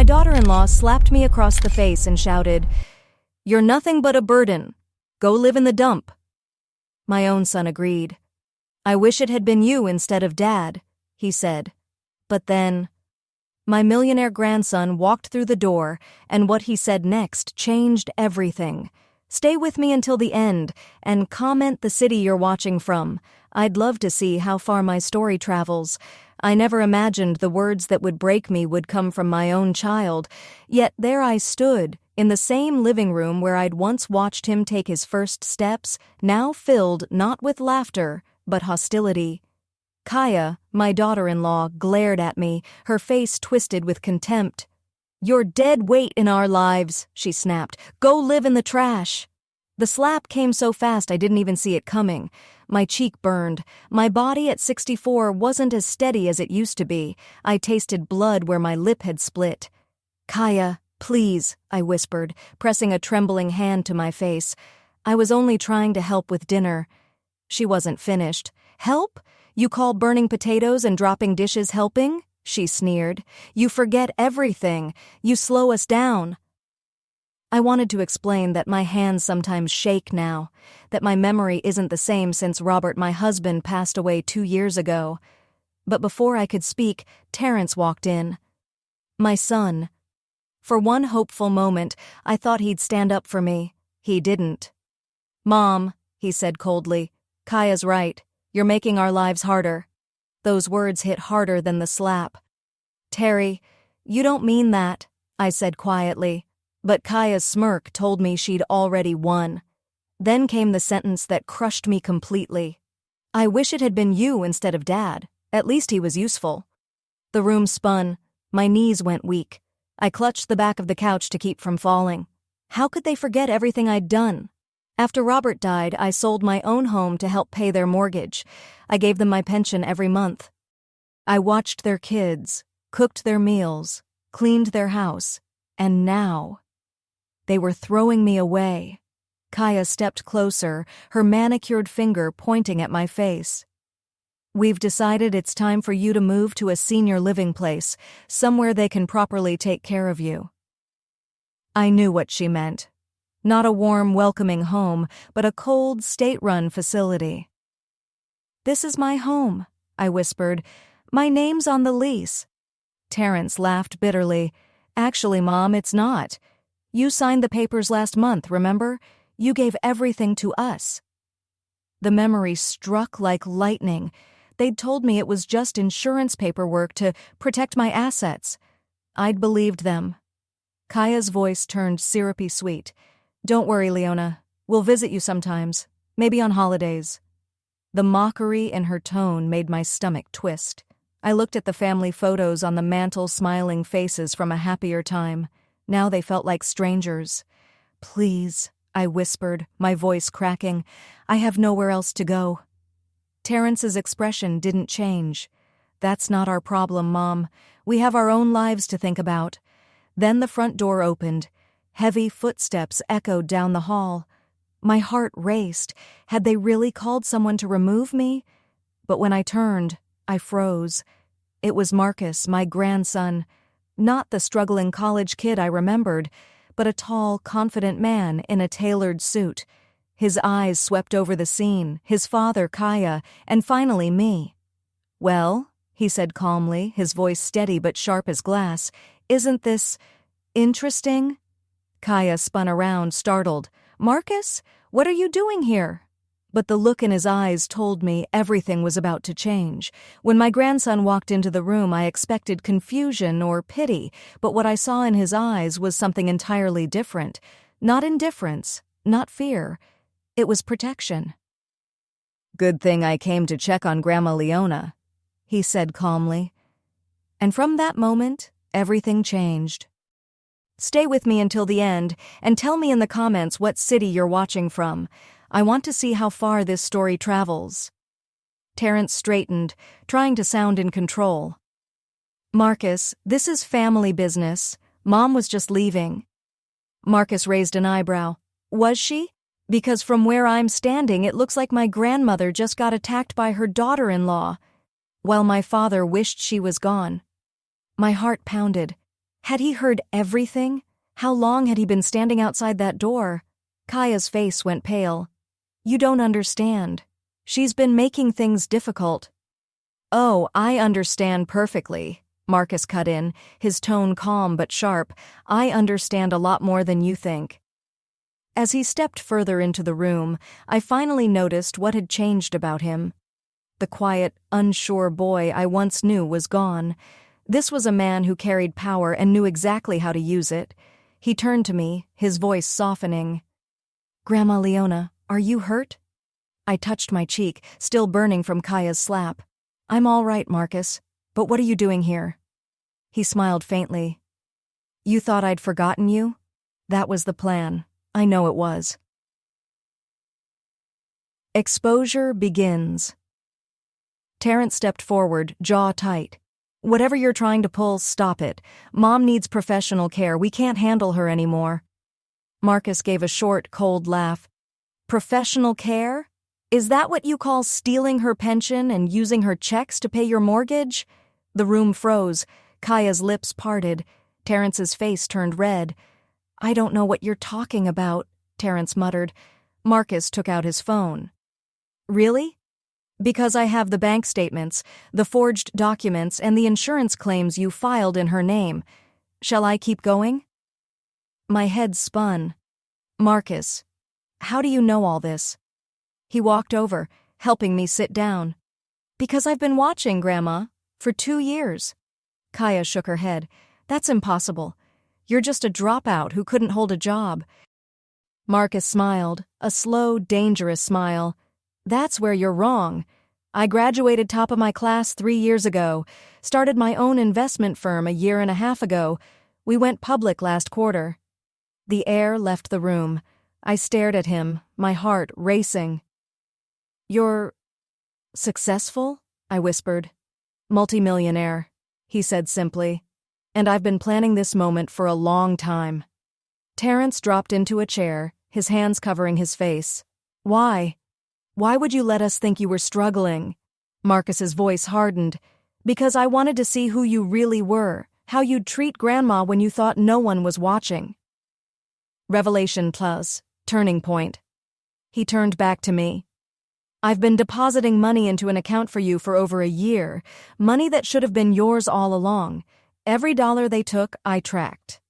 My daughter-in-law slapped me across the face and shouted, "You're nothing but a burden. Go live in the dump." My own son agreed. "I wish it had been you instead of Dad," he said. But then, my millionaire grandson walked through the door, and what he said next changed everything. "Stay with me until the end, and comment the city you're watching from. I'd love to see how far my story travels." I never imagined the words that would break me would come from my own child, yet there I stood, in the same living room where I'd once watched him take his first steps, now filled not with laughter, but hostility. Kaya, my daughter-in-law, glared at me, her face twisted with contempt. "You're dead weight in our lives," she snapped. "Go live in the trash." The slap came so fast I didn't even see it coming. My cheek burned. My body at 64 wasn't as steady as it used to be. I tasted blood where my lip had split. "Kaya, please," I whispered, pressing a trembling hand to my face. I was only trying to help with dinner. She wasn't finished. "Help? You call burning potatoes and dropping dishes helping?" she sneered. "You forget everything. You slow us down." I wanted to explain that my hands sometimes shake now, that my memory isn't the same since Robert, my husband, passed away 2 years ago. But before I could speak, Terrence walked in. My son. For one hopeful moment, I thought he'd stand up for me. He didn't. "Mom," he said coldly, "Kaya's right. You're making our lives harder." Those words hit harder than the slap. "Terry, you don't mean that," I said quietly. But Kaya's smirk told me she'd already won. Then came the sentence that crushed me completely. "I wish it had been you instead of Dad. At least he was useful." The room spun. My knees went weak. I clutched the back of the couch to keep from falling. How could they forget everything I'd done? After Robert died, I sold my own home to help pay their mortgage. I gave them my pension every month. I watched their kids, cooked their meals, cleaned their house, and now they were throwing me away. Kaya stepped closer, her manicured finger pointing at my face. "We've decided it's time for you to move to a senior living place, somewhere they can properly take care of you." I knew what she meant. Not a warm, welcoming home, but a cold, state-run facility. "This is my home," I whispered. "My name's on the lease." Terrence laughed bitterly. "Actually, Mom, it's not. You signed the papers last month, remember? You gave everything to us." The memory struck like lightning. They'd told me it was just insurance paperwork to protect my assets. I'd believed them. Kaya's voice turned syrupy sweet. "Don't worry, Leona. We'll visit you sometimes. Maybe on holidays." The mockery in her tone made my stomach twist. I looked at the family photos on the mantel, smiling faces from a happier time. Now they felt like strangers. "Please," I whispered, my voice cracking. "I have nowhere else to go." Terrence's expression didn't change. "That's not our problem, Mom. We have our own lives to think about." Then the front door opened. Heavy footsteps echoed down the hall. My heart raced. Had they really called someone to remove me? But when I turned, I froze. It was Marcus, my grandson. Not the struggling college kid I remembered, but a tall, confident man in a tailored suit. His eyes swept over the scene, his father, Kaya, and finally me. "Well," he said calmly, his voice steady but sharp as glass, "isn't this interesting?" Kaya spun around, startled. "Marcus, what are you doing here?" But the look in his eyes told me everything was about to change. When my grandson walked into the room, I expected confusion or pity, but what I saw in his eyes was something entirely different. Not indifference, not fear. It was protection. "Good thing I came to check on Grandma Leona," he said calmly. And from that moment, everything changed. Stay with me until the end, and tell me in the comments what city you're watching from. I want to see how far this story travels. Terrence straightened, trying to sound in control. "Marcus, this is family business. Mom was just leaving." Marcus raised an eyebrow. "Was she? Because from where I'm standing, it looks like my grandmother just got attacked by her daughter-in-law, while my father wished she was gone." My heart pounded. Had he heard everything? How long had he been standing outside that door? Kaya's face went pale. You don't understand. She's been making things difficult. Oh, I understand perfectly, Marcus cut in, his tone calm but sharp. I understand a lot more than you think. As he stepped further into the room, I finally noticed what had changed about him. The quiet, unsure boy I once knew was gone. This was a man who carried power and knew exactly how to use it. He turned to me, his voice softening. Grandma Leona, are you hurt? I touched my cheek, still burning from Kaya's slap. I'm all right, Marcus, but what are you doing here? He smiled faintly. You thought I'd forgotten you? That was the plan. I know it was. Exposure begins. Terrence stepped forward, jaw tight. Whatever you're trying to pull, stop it. Mom needs professional care. We can't handle her anymore. Marcus gave a short, cold laugh. Professional care? Is that what you call stealing her pension and using her checks to pay your mortgage? The room froze. Kaya's lips parted. Terrence's face turned red. I don't know what you're talking about, Terrence muttered. Marcus took out his phone. Really? Because I have the bank statements, the forged documents, and the insurance claims you filed in her name. Shall I keep going? My head spun. Marcus, how do you know all this? He walked over, helping me sit down. Because I've been watching, Grandma, for 2 years. Kaya shook her head. That's impossible. You're just a dropout who couldn't hold a job. Marcus smiled, a slow, dangerous smile. That's where you're wrong. I graduated top of my class 3 years ago, started my own investment firm a year and a half ago. We went public last quarter. The air left the room. I stared at him, my heart racing. You're successful? I whispered. Multimillionaire, he said simply. And I've been planning this moment for a long time. Terrence dropped into a chair, his hands covering his face. Why? Why would you let us think you were struggling? Marcus's voice hardened. Because I wanted to see who you really were, how you'd treat Grandma when you thought no one was watching. Revelation plus, turning point. He turned back to me. I've been depositing money into an account for you for over a year, money that should have been yours all along. Every dollar they took, I tracked.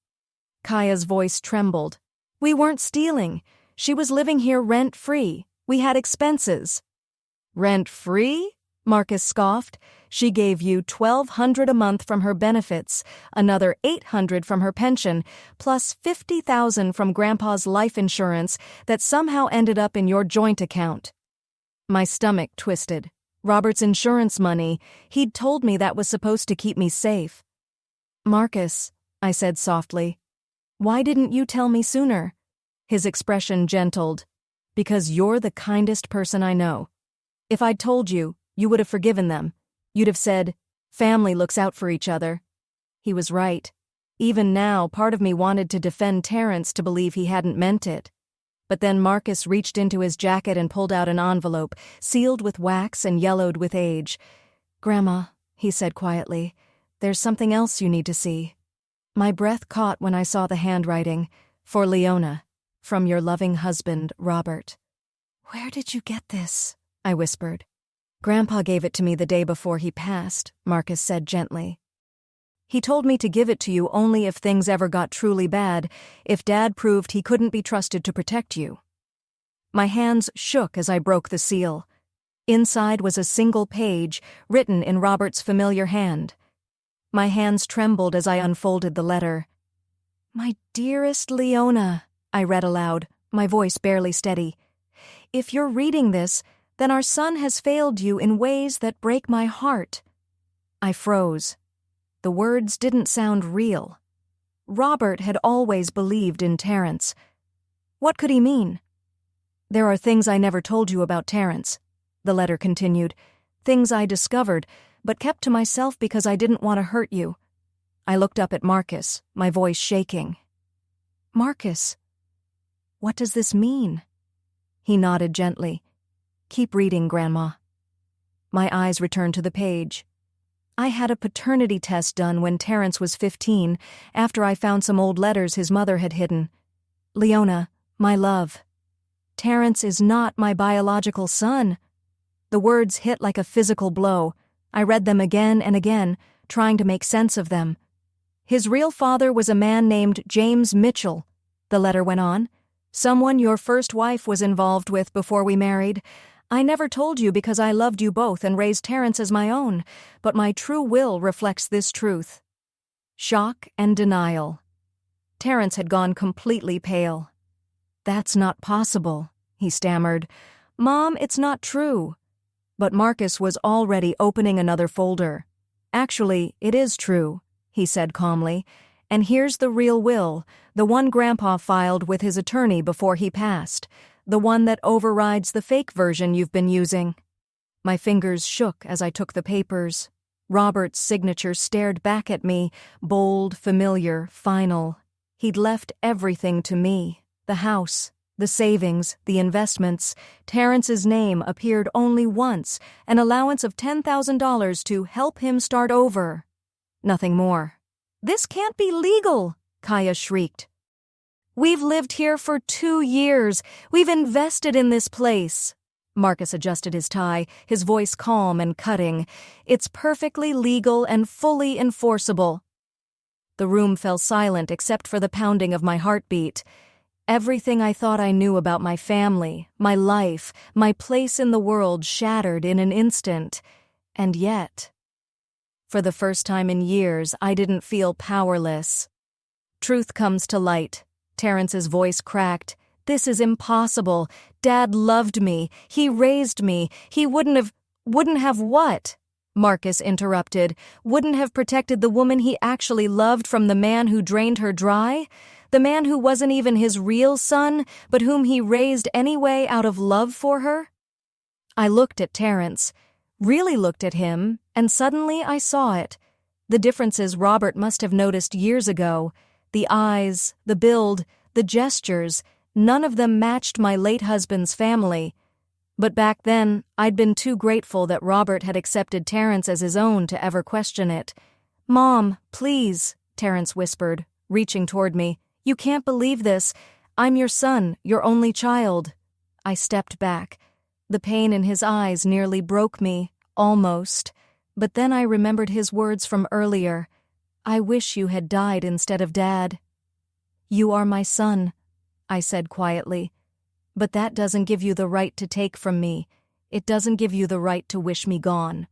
Kaya's voice trembled. We weren't stealing. She was living here rent-free. We had expenses. Rent-free? Marcus scoffed. She gave you $1,200 a month from her benefits, another $800 from her pension, plus $50,000 from Grandpa's life insurance that somehow ended up in your joint account. My stomach twisted. Robert's insurance money. He'd told me that was supposed to keep me safe. Marcus, I said softly, why didn't you tell me sooner? His expression gentled. Because you're the kindest person I know. If I'd told you, you would have forgiven them. You'd have said, family looks out for each other. He was right. Even now, part of me wanted to defend Terrence to believe he hadn't meant it. But then Marcus reached into his jacket and pulled out an envelope, sealed with wax and yellowed with age. Grandma, he said quietly, there's something else you need to see. My breath caught when I saw the handwriting. For Leona, from your loving husband, Robert. Where did you get this? I whispered. Grandpa gave it to me the day before he passed, Marcus said gently. He told me to give it to you only if things ever got truly bad, if Dad proved he couldn't be trusted to protect you. My hands shook as I broke the seal. Inside was a single page, written in Robert's familiar hand. My hands trembled as I unfolded the letter. My dearest Leona, I read aloud, my voice barely steady. If you're reading this, then our son has failed you in ways that break my heart. I froze. The words didn't sound real. Robert had always believed in Terrence. What could he mean? There are things I never told you about Terrence, the letter continued. Things I discovered, but kept to myself because I didn't want to hurt you. I looked up at Marcus, my voice shaking. Marcus, what does this mean? He nodded gently. Keep reading, Grandma. My eyes returned to the page. I had a paternity test done when Terrence was 15, after I found some old letters his mother had hidden. Leona, my love, Terrence is not my biological son. The words hit like a physical blow. I read them again and again, trying to make sense of them. His real father was a man named James Mitchell, the letter went on. Someone your first wife was involved with before we married. I never told you because I loved you both and raised Terrence as my own, but my true will reflects this truth. Shock and denial. Terrence had gone completely pale. That's not possible, he stammered. Mom, it's not true. But Marcus was already opening another folder. Actually, it is true, he said calmly. And here's the real will, the one Grandpa filed with his attorney before he passed, the one that overrides the fake version you've been using. My fingers shook as I took the papers. Robert's signature stared back at me, bold, familiar, final. He'd left everything to me, the house, the savings, the investments. Terrence's name appeared only once, an allowance of $10,000 to help him start over. Nothing more. This can't be legal, Kaya shrieked. We've lived here for 2 years. We've invested in this place. Marcus adjusted his tie, his voice calm and cutting. It's perfectly legal and fully enforceable. The room fell silent except for the pounding of my heartbeat. Everything I thought I knew about my family, my life, my place in the world shattered in an instant. And yet, for the first time in years, I didn't feel powerless. Truth comes to light. Terrence's voice cracked. This is impossible. Dad loved me. He raised me. He wouldn't have what? Marcus interrupted. Wouldn't have protected the woman he actually loved from the man who drained her dry? The man who wasn't even his real son, but whom he raised anyway out of love for her? I looked at Terrence, really looked at him, and suddenly I saw it. The differences Robert must have noticed years ago. The eyes, the build, the gestures, none of them matched my late husband's family. But back then, I'd been too grateful that Robert had accepted Terrence as his own to ever question it. Mom, please, Terrence whispered, reaching toward me. You can't believe this. I'm your son, your only child. I stepped back. The pain in his eyes nearly broke me, almost. But then I remembered his words from earlier. I wish you had died instead of Dad. You are my son, I said quietly. But that doesn't give you the right to take from me. It doesn't give you the right to wish me gone.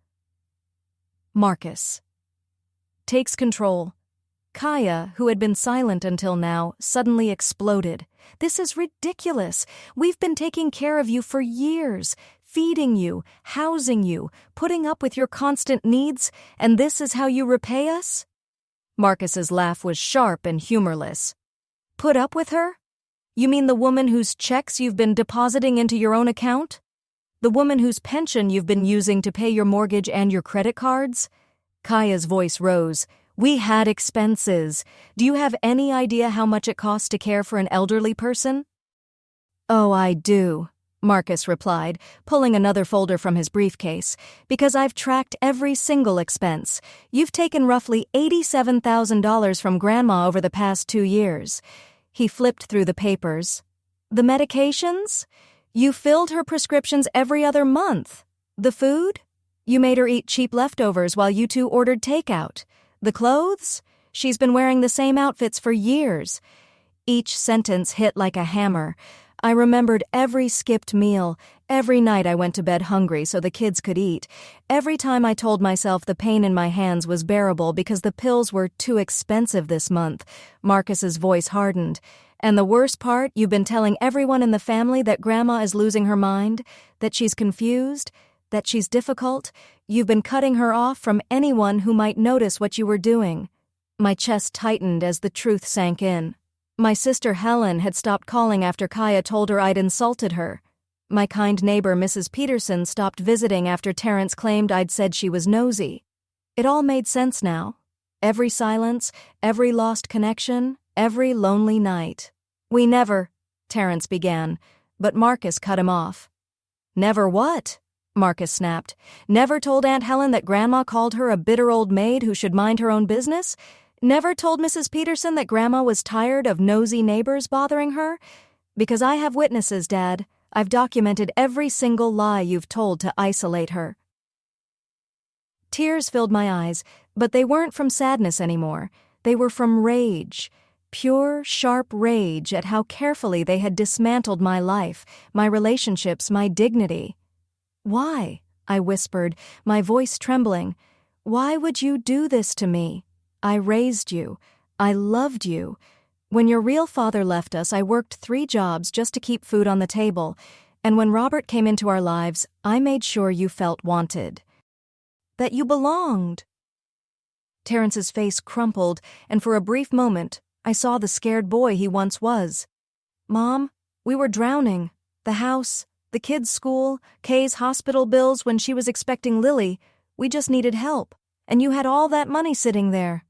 Marcus takes control. Kaya, who had been silent until now, suddenly exploded. This is ridiculous. We've been taking care of you for years, feeding you, housing you, putting up with your constant needs, and this is how you repay us? Marcus's laugh was sharp and humorless. Put up with her? You mean the woman whose checks you've been depositing into your own account? The woman whose pension you've been using to pay your mortgage and your credit cards? Kaya's voice rose. We had expenses. Do you have any idea how much it costs to care for an elderly person? Oh, I do, Marcus replied, pulling another folder from his briefcase, because I've tracked every single expense. You've taken roughly $87,000 from Grandma over the past 2 years. He flipped through the papers. The medications? You filled her prescriptions every other month. The food? You made her eat cheap leftovers while you two ordered takeout. The clothes? She's been wearing the same outfits for years. Each sentence hit like a hammer. I remembered every skipped meal, every night I went to bed hungry so the kids could eat, every time I told myself the pain in my hands was bearable because the pills were too expensive this month. Marcus's voice hardened. And the worst part, you've been telling everyone in the family that Grandma is losing her mind, that she's confused, that she's difficult. You've been cutting her off from anyone who might notice what you were doing. My chest tightened as the truth sank in. My sister Helen had stopped calling after Kaya told her I'd insulted her. My kind neighbor Mrs. Peterson stopped visiting after Terrence claimed I'd said she was nosy. It all made sense now. Every silence, every lost connection, every lonely night. We never, Terrence began, but Marcus cut him off. Never what? Marcus snapped. Never told Aunt Helen that Grandma called her a bitter old maid who should mind her own business? Never told Mrs. Peterson that Grandma was tired of nosy neighbors bothering her? Because I have witnesses, Dad. I've documented every single lie you've told to isolate her. Tears filled my eyes, but they weren't from sadness anymore. They were from rage. Pure, sharp rage at how carefully they had dismantled my life, my relationships, my dignity. Why? I whispered, my voice trembling. Why would you do this to me? I raised you. I loved you. When your real father left us, I worked 3 jobs just to keep food on the table, and when Robert came into our lives, I made sure you felt wanted. That you belonged. Terrence's face crumpled, and for a brief moment, I saw the scared boy he once was. Mom, we were drowning. The house, the kids' school, Kay's hospital bills when she was expecting Lily. We just needed help, and you had all that money sitting there.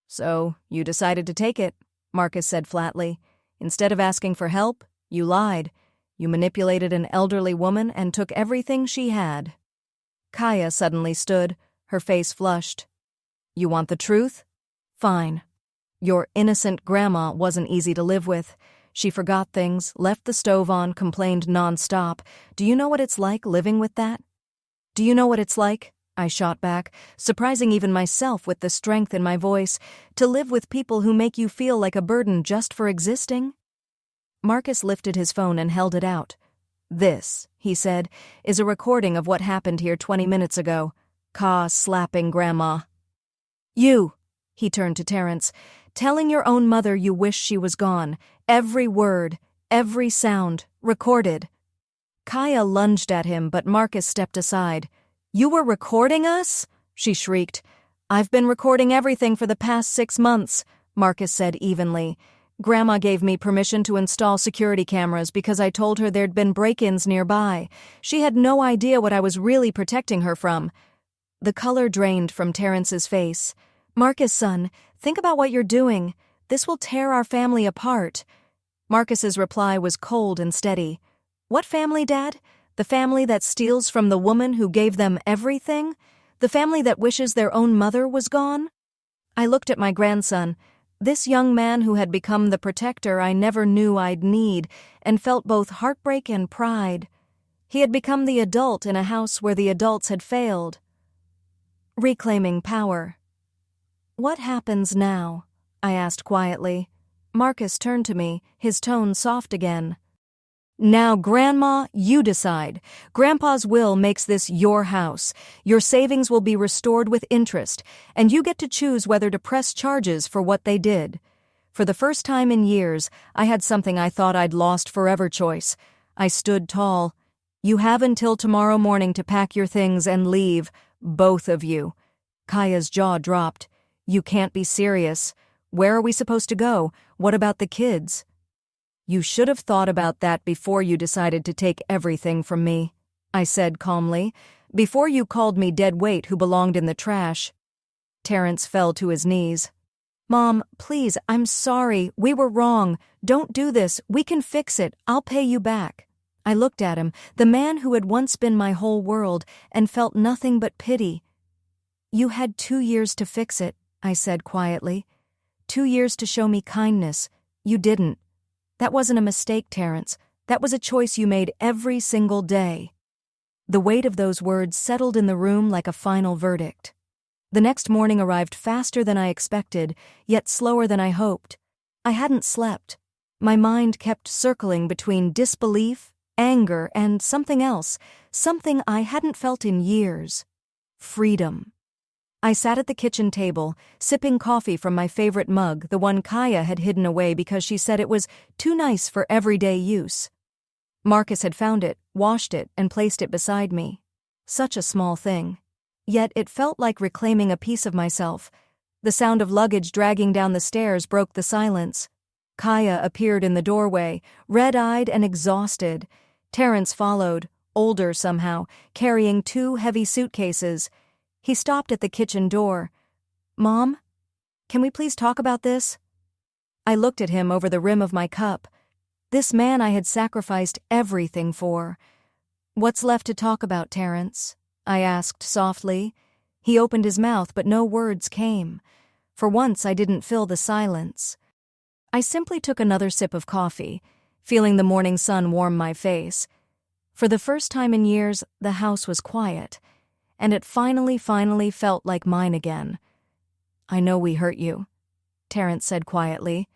So, you decided to take it, Marcus said flatly. Instead of asking for help, you lied. You manipulated an elderly woman and took everything she had. Kaya suddenly stood, her face flushed. You want the truth? Fine. Your innocent grandma wasn't easy to live with. She forgot things, left the stove on, complained nonstop. Do you know what it's like living with that? Do you know what it's like? I shot back, surprising even myself with the strength in my voice, to live with people who make you feel like a burden just for existing? Marcus lifted his phone and held it out. This, he said, is a recording of what happened here 20 minutes ago. Ka slapping Grandma. You, he turned to Terrence, telling your own mother you wish she was gone. Every word, every sound, recorded. Kaya lunged at him, but Marcus stepped aside. You were recording us? She shrieked. I've been recording everything for the past 6 months, Marcus said evenly. Grandma gave me permission to install security cameras because I told her there'd been break-ins nearby. She had no idea what I was really protecting her from. The color drained from Terrence's face. Marcus, son, think about what you're doing. This will tear our family apart. Marcus's reply was cold and steady. What family, Dad? The family that steals from the woman who gave them everything? The family that wishes their own mother was gone? I looked at my grandson, this young man who had become the protector I never knew I'd need, and felt both heartbreak and pride. He had become the adult in a house where the adults had failed. Reclaiming power. What happens now? I asked quietly. Marcus turned to me, his tone soft again. Now, Grandma, you decide. Grandpa's will makes this your house. Your savings will be restored with interest, and you get to choose whether to press charges for what they did. For the first time in years, I had something I thought I'd lost forever choice. I stood tall. You have until tomorrow morning to pack your things and leave, both of you. Kaya's jaw dropped. You can't be serious. Where are we supposed to go? What about the kids? You should have thought about that before you decided to take everything from me, I said calmly, before you called me dead weight who belonged in the trash. Terrence fell to his knees. Mom, please, I'm sorry. We were wrong. Don't do this. We can fix it. I'll pay you back. I looked at him, the man who had once been my whole world, and felt nothing but pity. You had 2 years to fix it, I said quietly. 2 years to show me kindness. You didn't. That wasn't a mistake, Terrence. That was a choice you made every single day. The weight of those words settled in the room like a final verdict. The next morning arrived faster than I expected, yet slower than I hoped. I hadn't slept. My mind kept circling between disbelief, anger, and something else, something I hadn't felt in years. Freedom. I sat at the kitchen table, sipping coffee from my favorite mug, the one Kaya had hidden away because she said it was too nice for everyday use. Marcus had found it, washed it, and placed it beside me. Such a small thing. Yet it felt like reclaiming a piece of myself. The sound of luggage dragging down the stairs broke the silence. Kaya appeared in the doorway, red-eyed and exhausted. Terrence followed, older somehow, carrying 2 heavy suitcases. He stopped at the kitchen door. Mom, can we please talk about this? I looked at him over the rim of my cup. This man I had sacrificed everything for. "What's left to talk about, Terrence?" I asked softly. He opened his mouth, but no words came. For once, I didn't fill the silence. I simply took another sip of coffee, feeling the morning sun warm my face. For the first time in years, the house was quiet, and it finally felt like mine again. "I know we hurt you," Terrence said quietly,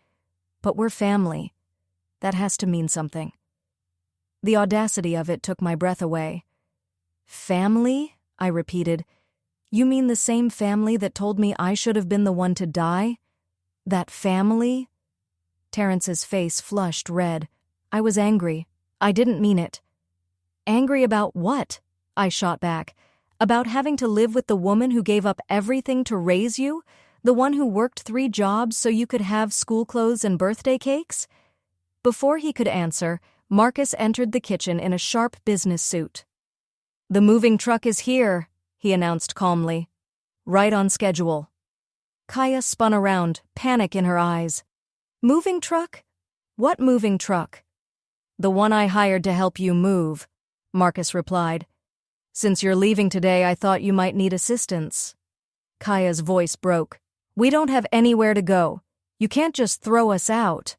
"but we're family. That has to mean something." The audacity of it took my breath away. "Family?" I repeated. "You mean the same family that told me I should have been the one to die? That family?" Terrence's face flushed red. I was angry. I didn't mean it. "Angry about what?" I shot back. "About having to live with the woman who gave up everything to raise you? The one who worked 3 jobs so you could have school clothes and birthday cakes?" Before he could answer, Marcus entered the kitchen in a sharp business suit. "The moving truck is here," he announced calmly. "Right on schedule." Kaya spun around, panic in her eyes. "Moving truck? What moving truck?" "The one I hired to help you move," Marcus replied. "Since you're leaving today, I thought you might need assistance." Kaya's voice broke. "We don't have anywhere to go. You can't just throw us out."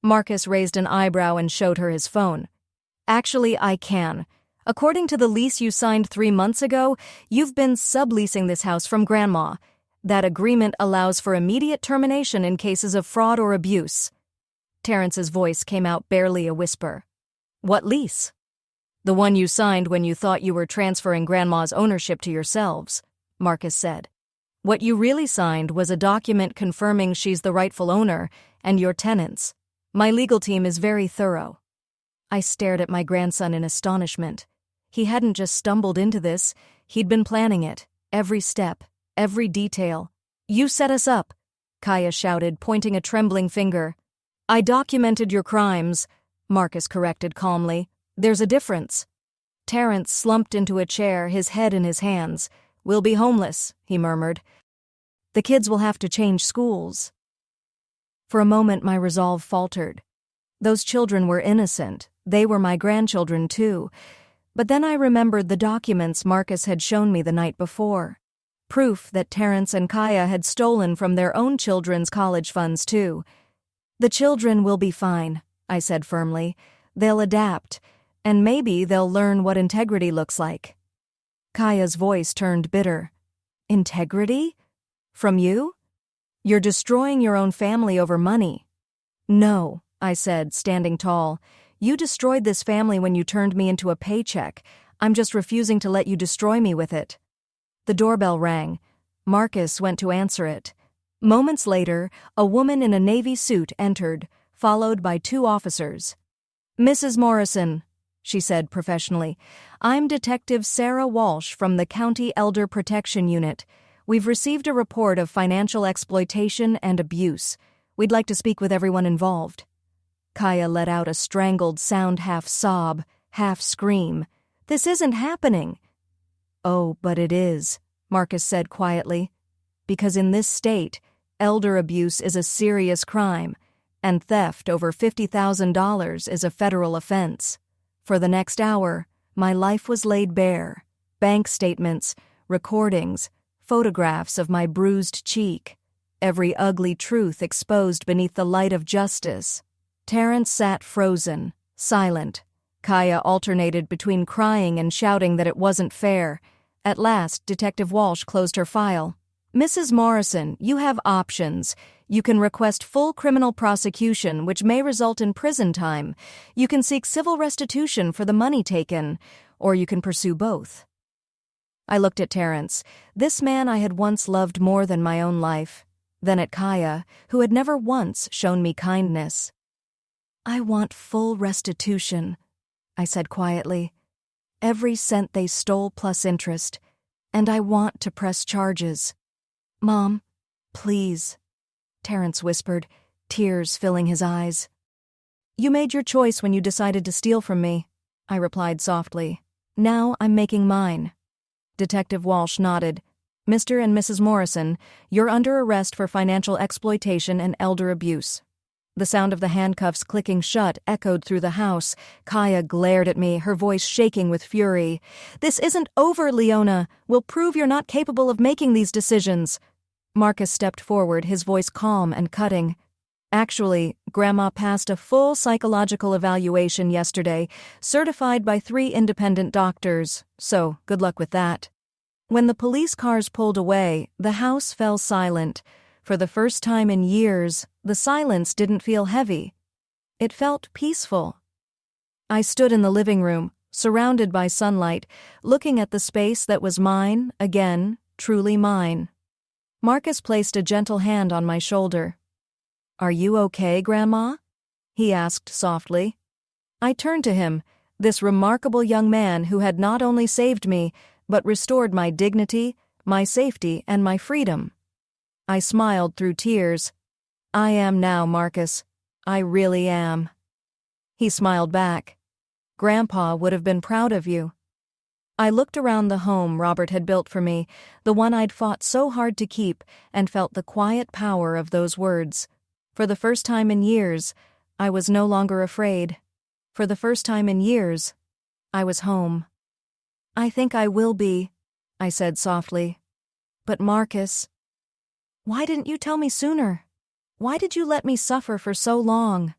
Marcus raised an eyebrow and showed her his phone. "Actually, I can. According to the lease you signed 3 months ago, you've been subleasing this house from Grandma. That agreement allows for immediate termination in cases of fraud or abuse." Terrence's voice came out barely a whisper. "What lease?" "The one you signed when you thought you were transferring Grandma's ownership to yourselves," Marcus said. "What you really signed was a document confirming she's the rightful owner and your tenants. My legal team is very thorough." I stared at my grandson in astonishment. He hadn't just stumbled into this, he'd been planning it, every step, every detail. "You set us up," Kaya shouted, pointing a trembling finger. "I documented your crimes," Marcus corrected calmly. "There's a difference." Terrence slumped into a chair, his head in his hands. "We'll be homeless," he murmured. "The kids will have to change schools." For a moment my resolve faltered. Those children were innocent. They were my grandchildren too. But then I remembered the documents Marcus had shown me the night before. Proof that Terrence and Kaya had stolen from their own children's college funds too. "The children will be fine," I said firmly. "They'll adapt, and maybe they'll learn what integrity looks like." Kaya's voice turned bitter. "Integrity? From you? You're destroying your own family over money." "No," I said, standing tall. "You destroyed this family when you turned me into a paycheck. I'm just refusing to let you destroy me with it." The doorbell rang. Marcus went to answer it. Moments later, a woman in a navy suit entered, followed by 2 officers. "Mrs. Morrison," she said professionally, "I'm Detective Sarah Walsh from the County Elder Protection Unit. We've received a report of financial exploitation and abuse. We'd like to speak with everyone involved." Kaya let out a strangled sound, half sob, half scream. "This isn't happening." "Oh, but it is," Marcus said quietly. "Because in this state, elder abuse is a serious crime, and theft over $50,000 is a federal offense. For the next hour, my life was laid bare. Bank statements, recordings, photographs of my bruised cheek. Every ugly truth exposed beneath the light of justice." Terrence sat frozen, silent. Kaya alternated between crying and shouting that it wasn't fair. At last, Detective Walsh closed her file. "Mrs. Morrison, you have options. You can request full criminal prosecution, which may result in prison time. You can seek civil restitution for the money taken, or you can pursue both." I looked at Terrence, this man I had once loved more than my own life, then at Kaya, who had never once shown me kindness. "I want full restitution," I said quietly. "Every cent they stole plus interest, and I want to press charges." "Mom, please," Terrence whispered, tears filling his eyes. "You made your choice when you decided to steal from me," I replied softly. "Now I'm making mine." Detective Walsh nodded. "Mr. and Mrs. Morrison, you're under arrest for financial exploitation and elder abuse." The sound of the handcuffs clicking shut echoed through the house. Kaya glared at me, her voice shaking with fury. "This isn't over, Leona. We'll prove you're not capable of making these decisions." Marcus stepped forward, his voice calm and cutting. "Actually, Grandma passed a full psychological evaluation yesterday, certified by 3 independent doctors, so good luck with that." When the police cars pulled away, the house fell silent. For the first time in years, the silence didn't feel heavy. It felt peaceful. I stood in the living room, surrounded by sunlight, looking at the space that was mine, again, truly mine. Marcus placed a gentle hand on my shoulder. "Are you okay, Grandma?" he asked softly. I turned to him, this remarkable young man who had not only saved me, but restored my dignity, my safety, and my freedom. I smiled through tears. "I am now, Marcus. I really am." He smiled back. "Grandpa would have been proud of you." I looked around the home Robert had built for me, the one I'd fought so hard to keep, and felt the quiet power of those words. For the first time in years, I was no longer afraid. For the first time in years, I was home. "I think I will be," I said softly. "But Marcus, why didn't you tell me sooner? Why did you let me suffer for so long?"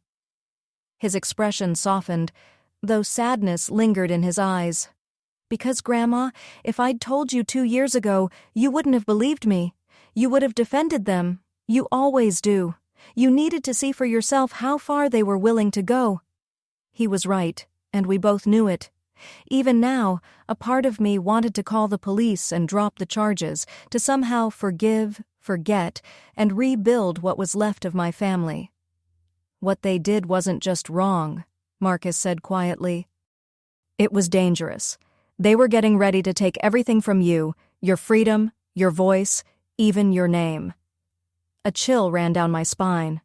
His expression softened, though sadness lingered in his eyes. "Because, Grandma, if I'd told you 2 years ago, you wouldn't have believed me. You would have defended them. You always do. You needed to see for yourself how far they were willing to go." He was right, and we both knew it. Even now, a part of me wanted to call the police and drop the charges, to somehow forgive, forget, and rebuild what was left of my family. "What they did wasn't just wrong," Marcus said quietly. "It was dangerous. They were getting ready to take everything from you, your freedom, your voice, even your name." A chill ran down my spine.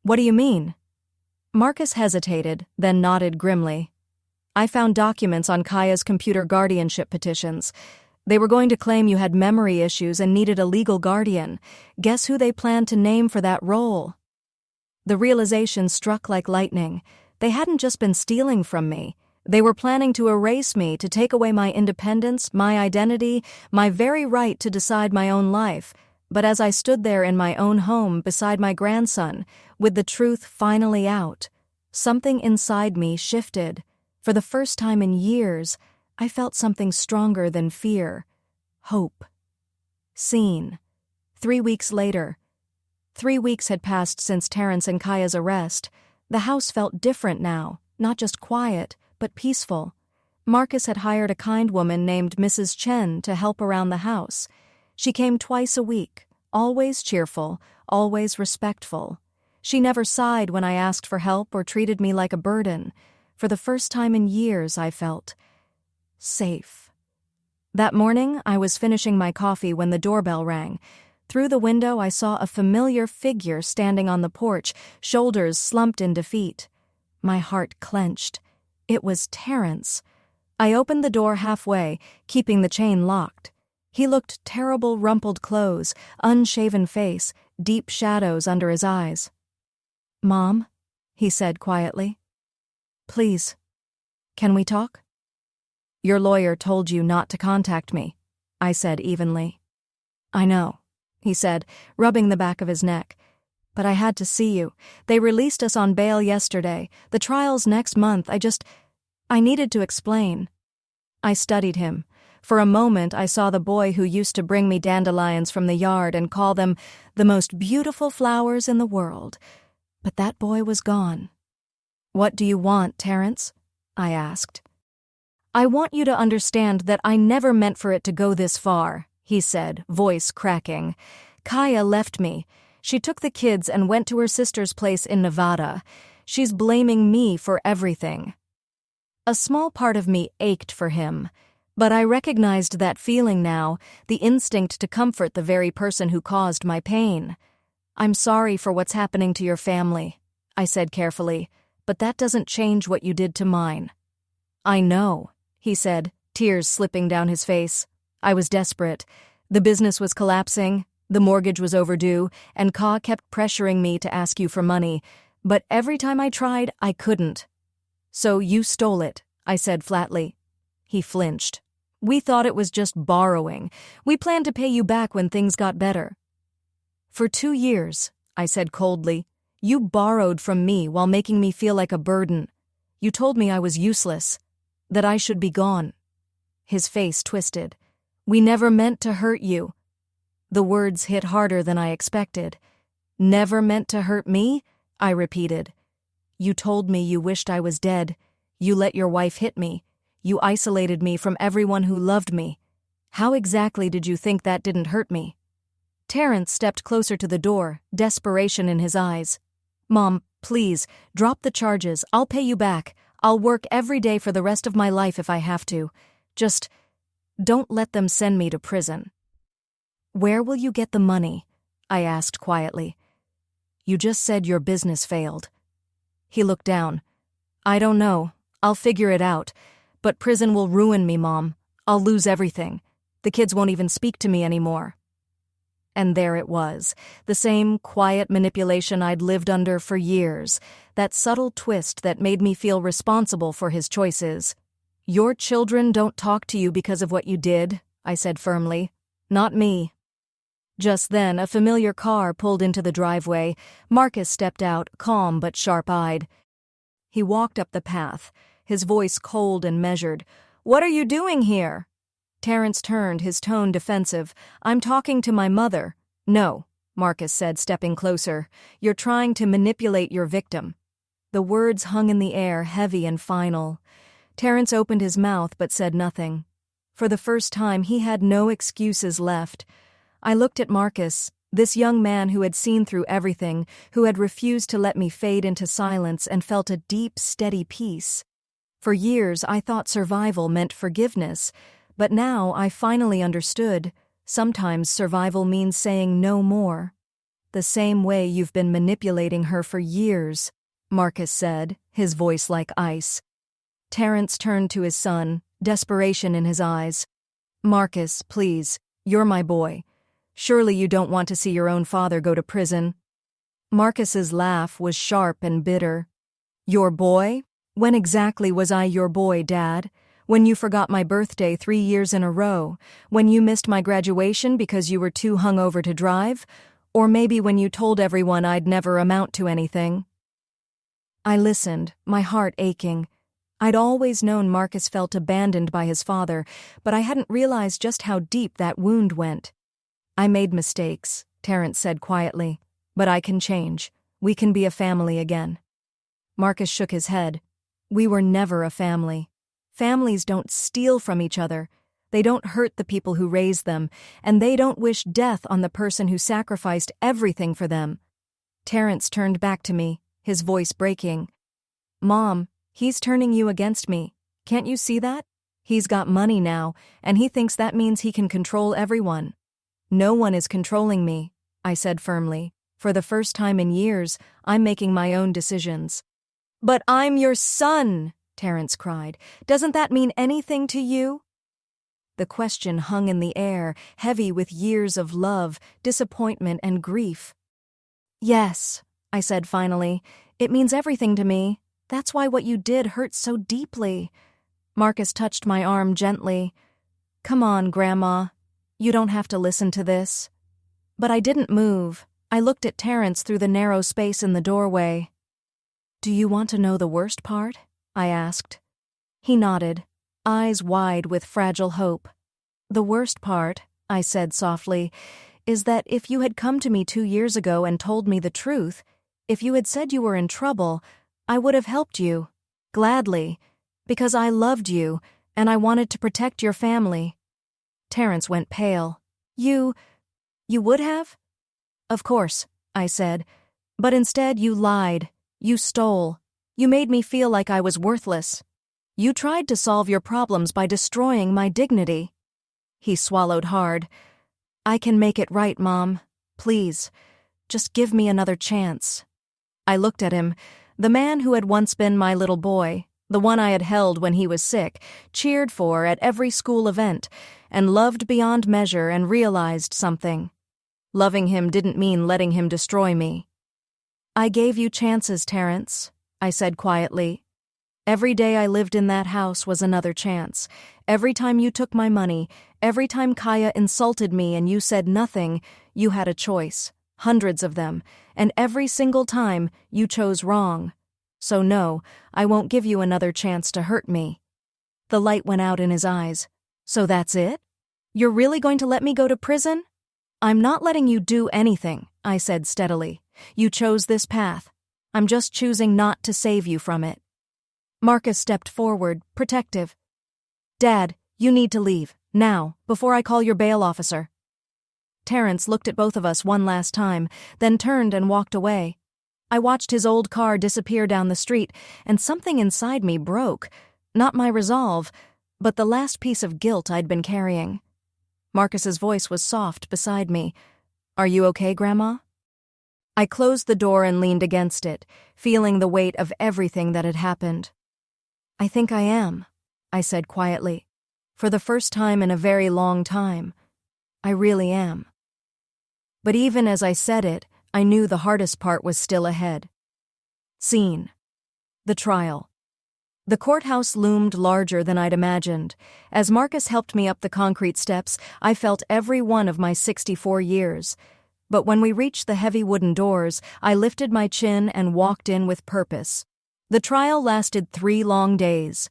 "What do you mean?" Marcus hesitated, then nodded grimly. "I found documents on Kaya's computer guardianship petitions. They were going to claim you had memory issues and needed a legal guardian. Guess who they planned to name for that role?" The realization struck like lightning. They hadn't just been stealing from me. They were planning to erase me, to take away my independence, my identity, my very right to decide my own life. But as I stood there in my own home beside my grandson, with the truth finally out, something inside me shifted. For the first time in years, I felt something stronger than fear. Hope. Seen. 3 weeks later. 3 weeks had passed since Terrence and Kaya's arrest. The house felt different now, not just quiet, but peaceful. Marcus had hired a kind woman named Mrs. Chen to help around the house. She came twice a week, always cheerful, always respectful. She never sighed when I asked for help or treated me like a burden. For the first time in years, I felt safe. That morning, I was finishing my coffee when the doorbell rang. Through the window, I saw a familiar figure standing on the porch, shoulders slumped in defeat. My heart clenched. It was Terrence. I opened the door halfway, keeping the chain locked. He looked terrible, rumpled clothes, unshaven face, deep shadows under his eyes. "Mom," he said quietly. "Please, can we talk?" "Your lawyer told you not to contact me," I said evenly. "I know," he said, rubbing the back of his neck. "But I had to see you. They released us on bail yesterday. The trial's next month. I needed to explain." I studied him. For a moment, I saw the boy who used to bring me dandelions from the yard and call them the most beautiful flowers in the world. But that boy was gone. "What do you want, Terrence?" I asked. "I want you to understand that I never meant for it to go this far," he said, voice cracking. "Kaya left me. She took the kids and went to her sister's place in Nevada. She's blaming me for everything." A small part of me ached for him, but I recognized that feeling now, the instinct to comfort the very person who caused my pain. "I'm sorry for what's happening to your family," I said carefully, "but that doesn't change what you did to mine." "I know," he said, tears slipping down his face. I was desperate. The business was collapsing, the mortgage was overdue, and Ka kept pressuring me to ask you for money. But every time I tried, I couldn't. So you stole it, I said flatly. He flinched. We thought it was just borrowing. We planned to pay you back when things got better. For 2 years, I said coldly, you borrowed from me while making me feel like a burden. You told me I was useless, that I should be gone. His face twisted. We never meant to hurt you. The words hit harder than I expected. Never meant to hurt me? I repeated. You told me you wished I was dead. You let your wife hit me. You isolated me from everyone who loved me. How exactly did you think that didn't hurt me? Terrence stepped closer to the door, desperation in his eyes. Mom, please, drop the charges. I'll pay you back. I'll work every day for the rest of my life if I have to. Just don't let them send me to prison. Where will you get the money? I asked quietly. You just said your business failed. He looked down. I don't know. I'll figure it out. But prison will ruin me, Mom. I'll lose everything. The kids won't even speak to me anymore. And there it was, the same quiet manipulation I'd lived under for years, that subtle twist that made me feel responsible for his choices. Your children don't talk to you because of what you did, I said firmly. Not me. Just then, a familiar car pulled into the driveway. Marcus stepped out, calm but sharp-eyed. He walked up the path, his voice cold and measured. What are you doing here? Terrence turned, his tone defensive. I'm talking to my mother. No, Marcus said, stepping closer. You're trying to manipulate your victim. The words hung in the air, heavy and final. Terrence opened his mouth but said nothing. For the first time, he had no excuses left. I looked at Marcus, this young man who had seen through everything, who had refused to let me fade into silence and felt a deep, steady peace. For years, I thought survival meant forgiveness, but now I finally understood. Sometimes survival means saying no more. The same way you've been manipulating her for years, Marcus said, his voice like ice. Terrence turned to his son, desperation in his eyes. Marcus, please, you're my boy. Surely you don't want to see your own father go to prison. Marcus's laugh was sharp and bitter. Your boy? When exactly was I your boy, Dad? When you forgot my birthday 3 years in a row? When you missed my graduation because you were too hungover to drive? Or maybe when you told everyone I'd never amount to anything? I listened, my heart aching. I'd always known Marcus felt abandoned by his father, but I hadn't realized just how deep that wound went. I made mistakes, Terrence said quietly, but I can change. We can be a family again. Marcus shook his head. We were never a family. Families don't steal from each other. They don't hurt the people who raise them, and they don't wish death on the person who sacrificed everything for them. Terrence turned back to me, his voice breaking. Mom, he's turning you against me. Can't you see that? He's got money now, and he thinks that means he can control everyone. No one is controlling me, I said firmly. For the first time in years, I'm making my own decisions. But I'm your son, Terrence cried. Doesn't that mean anything to you? The question hung in the air, heavy with years of love, disappointment, and grief. Yes, I said finally. It means everything to me. That's why what you did hurt so deeply. Marcus touched my arm gently. Come on, Grandma. You don't have to listen to this. But I didn't move. I looked at Terrence through the narrow space in the doorway. Do you want to know the worst part? I asked. He nodded, eyes wide with fragile hope. The worst part, I said softly, is that if you had come to me 2 years ago and told me the truth, if you had said you were in trouble, I would have helped you, gladly, because I loved you and I wanted to protect your family. Terrence went pale. You would have? Of course, I said, but instead you lied, you stole, you made me feel like I was worthless. You tried to solve your problems by destroying my dignity. He swallowed hard. I can make it right, Mom. Please, just give me another chance. I looked at him, the man who had once been my little boy, the one I had held when he was sick, cheered for at every school event, and loved beyond measure, and realized something. Loving him didn't mean letting him destroy me. I gave you chances, Terrence, I said quietly. Every day I lived in that house was another chance. Every time you took my money, every time Kaya insulted me and you said nothing, you had a choice. Hundreds of them. And every single time, you chose wrong. So no, I won't give you another chance to hurt me. The light went out in his eyes. So that's it? You're really going to let me go to prison? I'm not letting you do anything, I said steadily. You chose this path. I'm just choosing not to save you from it. Marcus stepped forward, protective. Dad, you need to leave, now, before I call your bail officer. Terrence looked at both of us one last time, then turned and walked away. I watched his old car disappear down the street, and something inside me broke. Not my resolve, but the last piece of guilt I'd been carrying. Marcus's voice was soft beside me. Are you okay, Grandma? I closed the door and leaned against it, feeling the weight of everything that had happened. I think I am, I said quietly. For the first time in a very long time. I really am. But even as I said it, I knew the hardest part was still ahead. Scene. The trial. The courthouse loomed larger than I'd imagined. As Marcus helped me up the concrete steps, I felt every one of my 64 years. But when we reached the heavy wooden doors, I lifted my chin and walked in with purpose. The trial lasted 3 long days.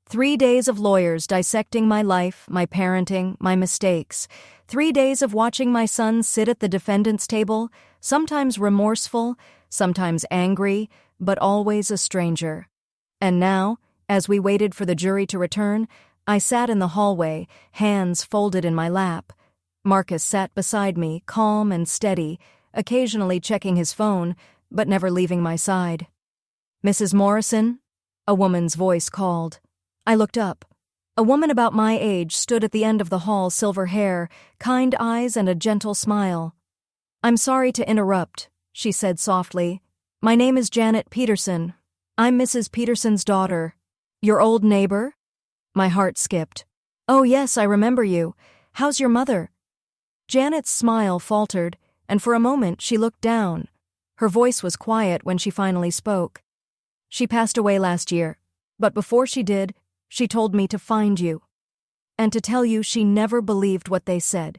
3 days of lawyers dissecting my life, my parenting, my mistakes. 3 days of watching my son sit at the defendant's table, sometimes remorseful, sometimes angry, but always a stranger. And now, as we waited for the jury to return, I sat in the hallway, hands folded in my lap. Marcus sat beside me, calm and steady, occasionally checking his phone, but never leaving my side. Mrs. Morrison? A woman's voice called. I looked up. A woman about my age stood at the end of the hall, silver hair, kind eyes, and a gentle smile. I'm sorry to interrupt, she said softly. My name is Janet Peterson. I'm Mrs. Peterson's daughter. Your old neighbor? My heart skipped. Oh yes, I remember you. How's your mother? Janet's smile faltered, and for a moment she looked down. Her voice was quiet when she finally spoke. She passed away last year, but before she did, she told me to find you. And to tell you she never believed what they said.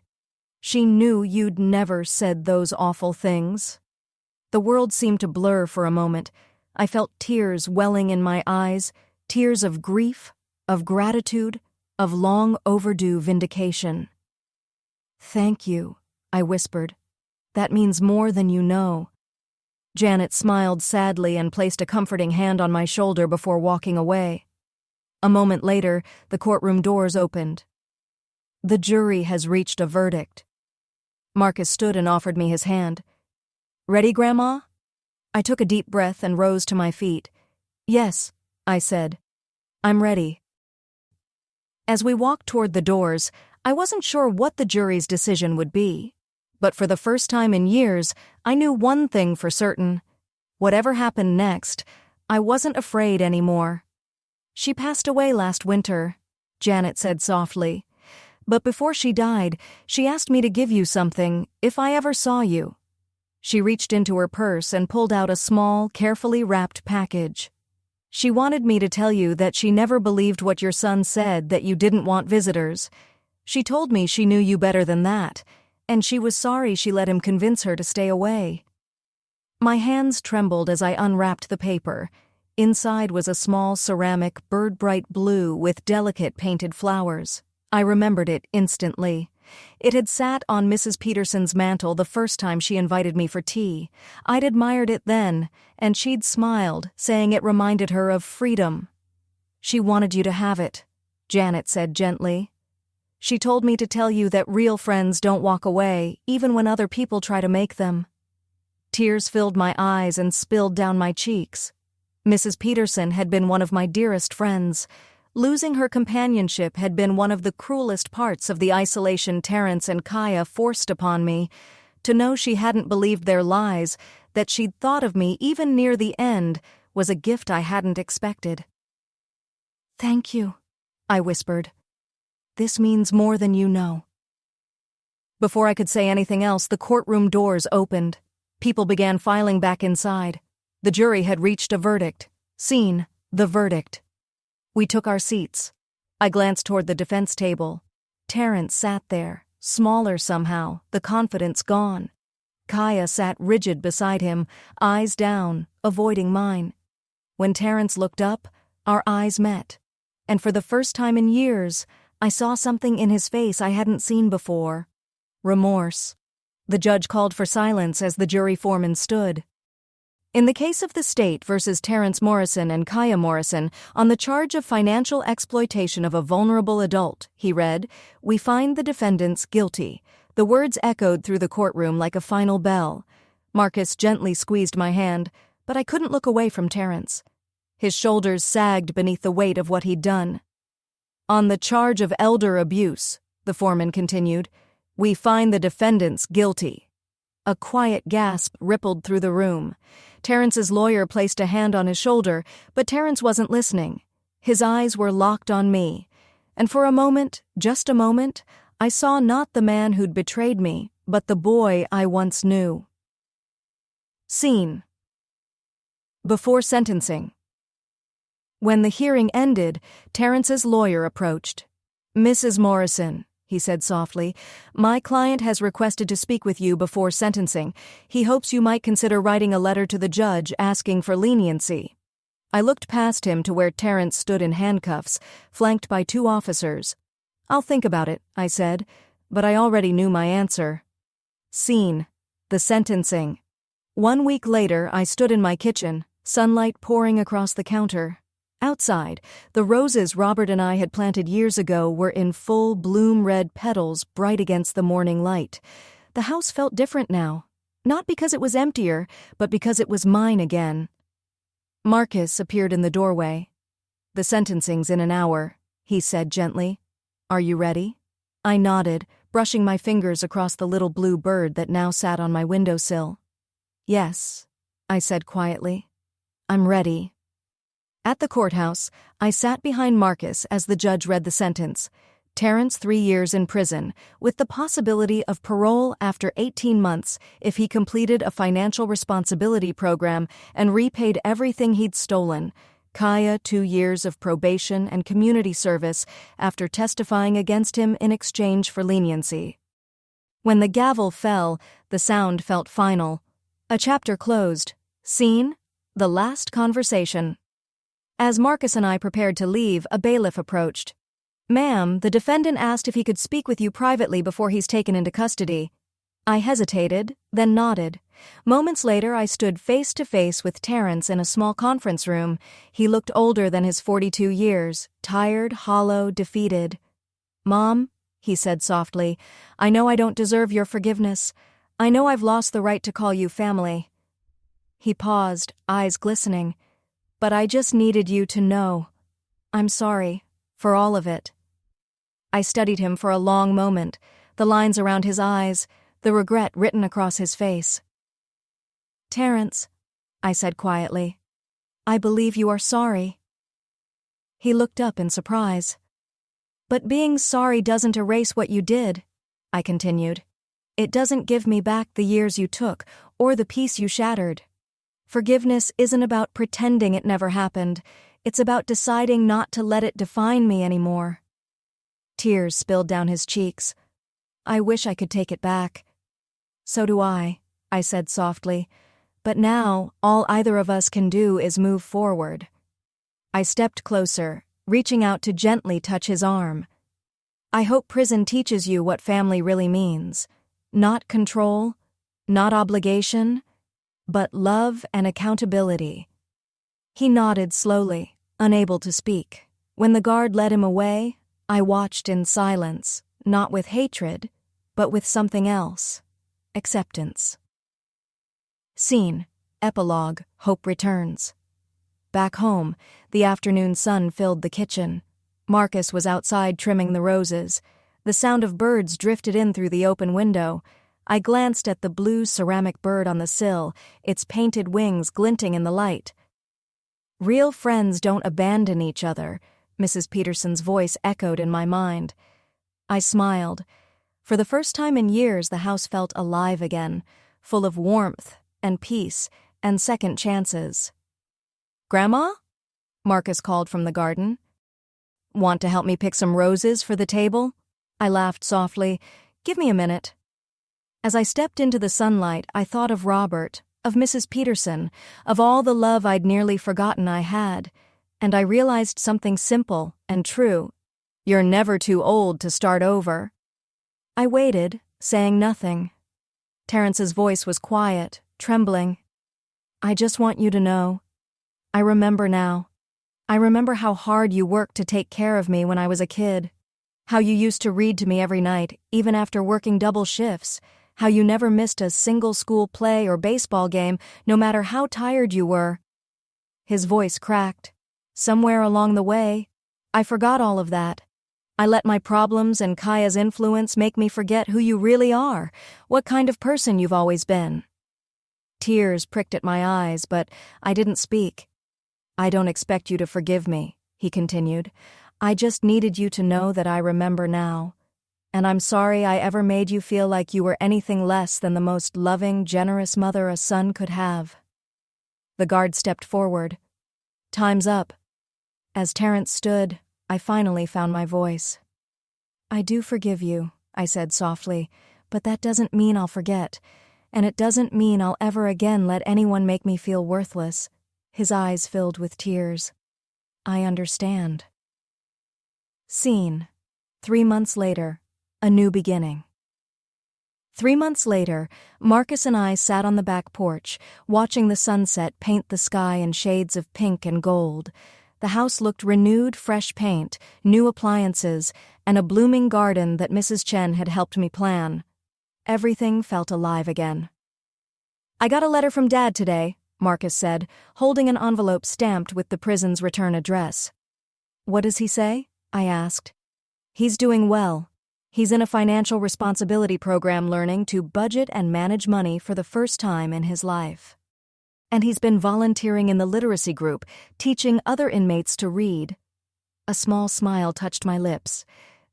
She knew you'd never said those awful things. The world seemed to blur for a moment. I felt tears welling in my eyes, tears of grief, of gratitude, of long overdue vindication. Thank you, I whispered. That means more than you know. Janet smiled sadly and placed a comforting hand on my shoulder before walking away. A moment later, the courtroom doors opened. The jury has reached a verdict. Marcus stood and offered me his hand. Ready, Grandma? I took a deep breath and rose to my feet. Yes, I said. I'm ready. As we walked toward the doors, I wasn't sure what the jury's decision would be. But for the first time in years, I knew one thing for certain. Whatever happened next, I wasn't afraid anymore. She passed away last winter, Janet said softly. But before she died, she asked me to give you something, if I ever saw you. She reached into her purse and pulled out a small, carefully wrapped package. She wanted me to tell you that she never believed what your son said, that you didn't want visitors. She told me she knew you better than that, and she was sorry she let him convince her to stay away. My hands trembled as I unwrapped the paper. Inside was a small ceramic bird-bright blue with delicate painted flowers. I remembered it instantly. It had sat on Mrs. Peterson's mantel the first time she invited me for tea. I'd admired it then, and she'd smiled, saying it reminded her of freedom. She wanted you to have it, Janet said gently. She told me to tell you that real friends don't walk away, even when other people try to make them. Tears filled my eyes and spilled down my cheeks. Mrs. Peterson had been one of my dearest friends. Losing her companionship had been one of the cruelest parts of the isolation Terrence and Kaya forced upon me. To know she hadn't believed their lies, that she'd thought of me even near the end, was a gift I hadn't expected. Thank you, I whispered. This means more than you know. Before I could say anything else, the courtroom doors opened. People began filing back inside. The jury had reached a verdict. Scene, the verdict. We took our seats. I glanced toward the defense table. Terrence sat there, smaller somehow, the confidence gone. Kaya sat rigid beside him, eyes down, avoiding mine. When Terrence looked up, our eyes met. And for the first time in years, I saw something in his face I hadn't seen before. Remorse. The judge called for silence as the jury foreman stood. In the case of the state versus Terrence Morrison and Kaya Morrison, on the charge of financial exploitation of a vulnerable adult, he read, "We find the defendants guilty." The words echoed through the courtroom like a final bell. Marcus gently squeezed my hand, but I couldn't look away from Terrence. His shoulders sagged beneath the weight of what he'd done. "On the charge of elder abuse," the foreman continued, "we find the defendants guilty." A quiet gasp rippled through the room. Terrence's lawyer placed a hand on his shoulder, but Terrence wasn't listening. His eyes were locked on me. And for a moment, just a moment, I saw not the man who'd betrayed me, but the boy I once knew. Scene. Before sentencing. When the hearing ended, Terrence's lawyer approached. "Mrs. Morrison," he said softly, "my client has requested to speak with you before sentencing. He hopes you might consider writing a letter to the judge asking for leniency." I looked past him to where Terrence stood in handcuffs, flanked by 2 officers. "I'll think about it," I said, but I already knew my answer. Scene. The sentencing. 1 week later, I stood in my kitchen, sunlight pouring across the counter. Outside, the roses Robert and I had planted years ago were in full bloom-red petals bright against the morning light. The house felt different now, not because it was emptier, but because it was mine again. Marcus appeared in the doorway. "The sentencing's in an hour," he said gently. "Are you ready?" I nodded, brushing my fingers across the little blue bird that now sat on my windowsill. "Yes," I said quietly. "I'm ready." At the courthouse, I sat behind Marcus as the judge read the sentence. Terrence 3 years in prison, with the possibility of parole after 18 months if he completed a financial responsibility program and repaid everything he'd stolen. Kaya 2 years of probation and community service after testifying against him in exchange for leniency. When the gavel fell, the sound felt final. A chapter closed. Scene, the last conversation. As Marcus and I prepared to leave, a bailiff approached. "Ma'am, the defendant asked if he could speak with you privately before he's taken into custody." I hesitated, then nodded. Moments later, I stood face to face with Terrence in a small conference room. He looked older than his 42 years, tired, hollow, defeated. "Mom," he said softly, "I know I don't deserve your forgiveness. I know I've lost the right to call you family." He paused, eyes glistening. "But I just needed you to know. I'm sorry, for all of it." I studied him for a long moment, the lines around his eyes, the regret written across his face. "Terrence," I said quietly, "I believe you are sorry." He looked up in surprise. "But being sorry doesn't erase what you did," I continued. "It doesn't give me back the years you took, or the peace you shattered. Forgiveness isn't about pretending it never happened. It's about deciding not to let it define me anymore." Tears spilled down his cheeks. "I wish I could take it back." "So do I said softly. "But now, all either of us can do is move forward." I stepped closer, reaching out to gently touch his arm. "I hope prison teaches you what family really means. Not control, not obligation, but love and accountability." He nodded slowly, unable to speak. When the guard led him away, I watched in silence, not with hatred, but with something else. Acceptance. Scene. Epilogue. Hope returns. Back home, the afternoon sun filled the kitchen. Marcus was outside trimming the roses. The sound of birds drifted in through the open window. I glanced at the blue ceramic bird on the sill, its painted wings glinting in the light. "Real friends don't abandon each other," Mrs. Peterson's voice echoed in my mind. I smiled. For the first time in years, the house felt alive again, full of warmth and peace and second chances. "Grandma?" Marcus called from the garden. "Want to help me pick some roses for the table?" I laughed softly. "Give me a minute." As I stepped into the sunlight, I thought of Robert, of Mrs. Peterson, of all the love I'd nearly forgotten I had, and I realized something simple and true. You're never too old to start over. I waited, saying nothing. Terrence's voice was quiet, trembling. "I just want you to know. I remember now. I remember how hard you worked to take care of me when I was a kid. How you used to read to me every night, even after working double shifts. How you never missed a single school play or baseball game, no matter how tired you were." His voice cracked. Somewhere along the way, I forgot all of that. I let my problems and Kaya's influence make me forget who you really are, what kind of person you've always been. Tears pricked at my eyes, but I didn't speak. "I don't expect you to forgive me," he continued. "I just needed you to know that I remember now. And I'm sorry I ever made you feel like you were anything less than the most loving, generous mother a son could have." The guard stepped forward. "Time's up." As Terrence stood, I finally found my voice. "I do forgive you," I said softly, "but that doesn't mean I'll forget. And it doesn't mean I'll ever again let anyone make me feel worthless." His eyes filled with tears. "I understand." Scene. 3 months later. A new beginning. 3 months later, Marcus and I sat on the back porch, watching the sunset paint the sky in shades of pink and gold. The house looked renewed, fresh paint, new appliances, and a blooming garden that Mrs. Chen had helped me plan. Everything felt alive again. "I got a letter from Dad today," Marcus said, holding an envelope stamped with the prison's return address. "What does he say?" I asked. "He's doing well. He's in a financial responsibility program learning to budget and manage money for the first time in his life. And he's been volunteering in the literacy group, teaching other inmates to read." A small smile touched my lips.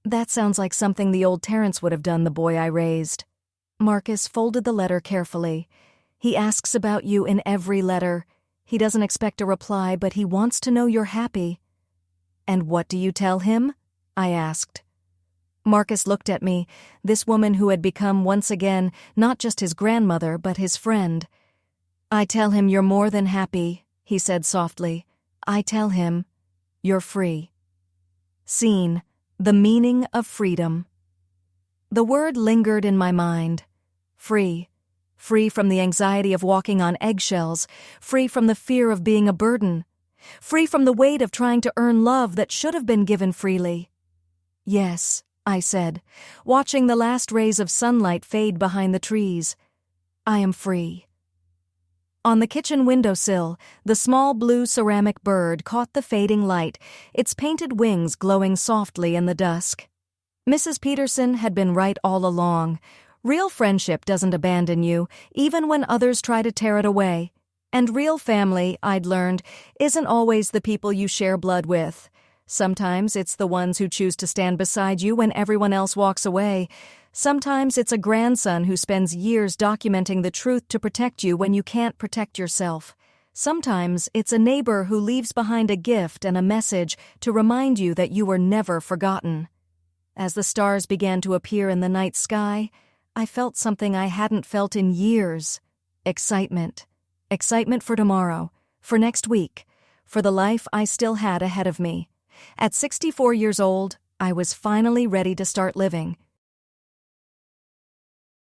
"That sounds like something the old Terrence would have done, the boy I raised." Marcus folded the letter carefully. "He asks about you in every letter. He doesn't expect a reply, but he wants to know you're happy." "And what do you tell him?" I asked. Marcus looked at me, this woman who had become once again not just his grandmother but his friend. "I tell him you're more than happy," he said softly. "I tell him you're free." Scene. The meaning of freedom. The word lingered in my mind. Free. Free from the anxiety of walking on eggshells, free from the fear of being a burden, free from the weight of trying to earn love that should have been given freely. "Yes," I said, watching the last rays of sunlight fade behind the trees. "I am free." On the kitchen windowsill, the small blue ceramic bird caught the fading light, its painted wings glowing softly in the dusk. Mrs. Peterson had been right all along. Real friendship doesn't abandon you, even when others try to tear it away. And real family, I'd learned, isn't always the people you share blood with. Sometimes it's the ones who choose to stand beside you when everyone else walks away. Sometimes it's a grandson who spends years documenting the truth to protect you when you can't protect yourself. Sometimes it's a neighbor who leaves behind a gift and a message to remind you that you were never forgotten. As the stars began to appear in the night sky, I felt something I hadn't felt in years. Excitement. Excitement for tomorrow, for next week, for the life I still had ahead of me. At 64 years old, I was finally ready to start living.